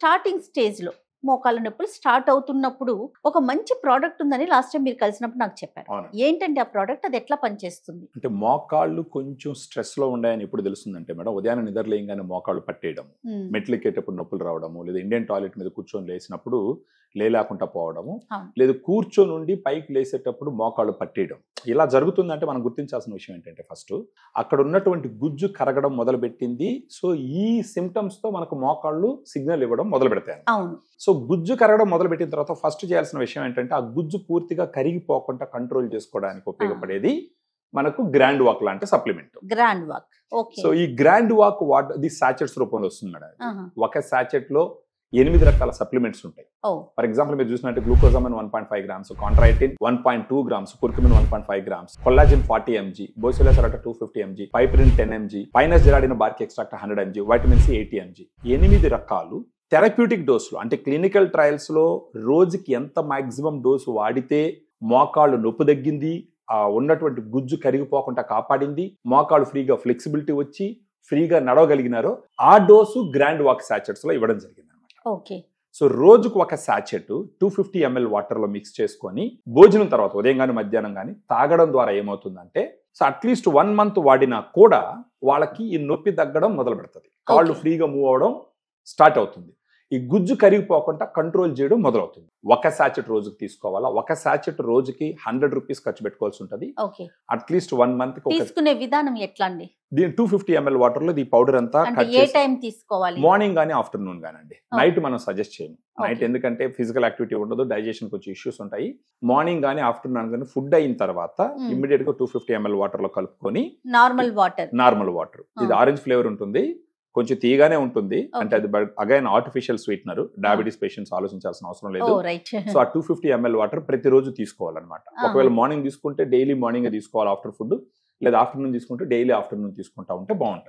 Starting స్టేజ్లో మోకాళ్ళ నొప్పులు స్టార్ట్ అవుతున్నప్పుడు ఒక మంచి ప్రోడక్ట్ ఉందని లాస్ట్ టైం మీరు కలిసినప్పుడు నాకు చెప్పారు. ఏంటంటే ఆ ప్రోడక్ట్, అది ఎట్లా పనిచేస్తుంది? అంటే మోకాళ్ళు కొంచెం స్ట్రెస్ లో ఉన్నాయని ఎప్పుడు తెలుస్తుందంటే మేడం, ఉదయాన్నే నిద్రలేయంగానే మోకాళ్ళు పట్టేయడం, మెట్లు ఎక్కేటప్పుడు నొప్పులు రావడము, లేదా ఇండియన్ టాయిలెట్ మీద కూర్చొని లేసినప్పుడు లేకుండా పోవడము, లేదా కూర్చొని ఉండి పైకి లేసేటప్పుడు మోకాళ్ళు పట్టేయడం, ఇలా జరుగుతుందంటే మనం గుర్తించాల్సిన విషయం ఏంటంటే ఫస్ట్ అక్కడ ఉన్నటువంటి గుజ్జు కరగడం మొదలుపెట్టింది. సో ఈ సిమ్టమ్స్ తో మనకు మోకాళ్ళు సిగ్నల్ ఇవ్వడం మొదలు పెడతాయి. సో గుజ్జు కరగడం మొదలుపెట్టిన తర్వాత ఫస్ట్ చేయాల్సిన విషయం ఏంటంటే ఆ గుజ్జు పూర్తిగా కరిగిపోకుండా కంట్రోల్ చేసుకోవడానికి ఉపయోగపడేది మనకు గ్రాండ్ వాక్ లాంటి సప్లిమెంట్. Grand walk. సో ఈ గ్రాండ్ వాక్ వాటర్ సాచెట్స్ రూపంలో వస్తుంది మేడం. ఒక సాచెట్ లో 8 రకాల సప్లిమెంట్స్ ఉంటాయి. ఫర్ ఎగ్జాంపుల్ మీరు చూసినట్టు glucosamine 1.5 grams, chondroitin 1.2 grams, curcumin 1.5 grams, collagen 40 mg, boswellia serrata 250 mg, piperine 10 mg, pinus gerardiana bark extract 100 mg, vitamin C 80 mg. 8 రకాలు థెరప్యూటిక్ డోసులు, అంటే క్లినికల్ ట్రయల్స్ లో రోజుకి ఎంత మాక్సిమం డోసు వాడితే మోకాళ్ళు నొప్పి తగ్గింది, ఉన్నటువంటి గుజ్జు కరిగిపోకుండా కాపాడింది, మోకాళ్ళు ఫ్రీగా ఫ్లెక్సిబిలిటీ వచ్చి ఫ్రీగా నడవగలిగినారో ఆ డోసు గ్రాండ్ వాక్ సాచెట్స్ లో ఇవ్వడం జరిగింది. సో రోజుకు ఒక సాచెట్ 250 ml వాటర్ లో మిక్స్ చేసుకొని భోజనం తర్వాత ఉదయం గానీ మధ్యాహ్నం గానీ తాగడం ద్వారా ఏమవుతుందంటే, సో అట్లీస్ట్ 1 month వాడినా కూడా వాళ్ళకి ఈ నొప్పి తగ్గడం మొదలు పెడుతుంది, కాళ్ళు ఫ్రీగా మూవ్ అవడం స్టార్ట్ అవుతుంది, ఈ గుజ్జు కరిగిపోకుండా కంట్రోల్ చేయడం మొదలవుతుంది. ఒక సాచెట్ రోజుకి తీసుకోవాలా, ఒక సాచెట్ రోజుకి 100 rupees ఖర్చు పెట్టుకోవాల్సి ఉంటుంది. అట్లీస్ట్ 1 month తీసుకునే విధానం ఎట్లా అండి? దీని 250 ml వాటర్ లో ఈ పౌడర్ అంతా ఏ టైం తీసుకోవాలి? మార్నింగ్ గానీ ఆఫ్టర్నూన్ గానండి. నైట్ మనం సజెస్ట్ చేయము. నైట్ ఎందుకంటే ఫిజికల్ యాక్టివిటీ ఉండదు, డైజెషన్ కొంచెం ఇష్యూస్ ఉంటాయి. మార్నింగ్ గానీ ఆఫ్టర్నూన్ గానీ ఫుడ్ అయిన తర్వాత ఇమ్మీడియట్ గా 250 ml వాటర్ లో కలుపుకొని, నార్మల్ వాటర్, ఇది ఆరెంజ్ ఫ్లేవర్ ఉంటుంది, కొంచెం తీగానే ఉంటుంది, అంటే అది again artificial sweetener, diabetes patients ఆలోచించాల్సిన అవసరం లేదు. సో ఆ 250 ml వాటర్ ప్రతిరోజు తీసుకోవాలన్నమాట. ఒకవేళ మార్నింగ్ తీసుకుంటే డైలీ మార్నింగ్ తీసుకోవాలి ఆఫ్టర్ ఫుడ్, లేదా ఆఫ్టర్నూన్ తీసుకుంటే డైలీ ఆఫ్టర్నూన్ తీసుకుంటా ఉంటే బాగుంటుంది.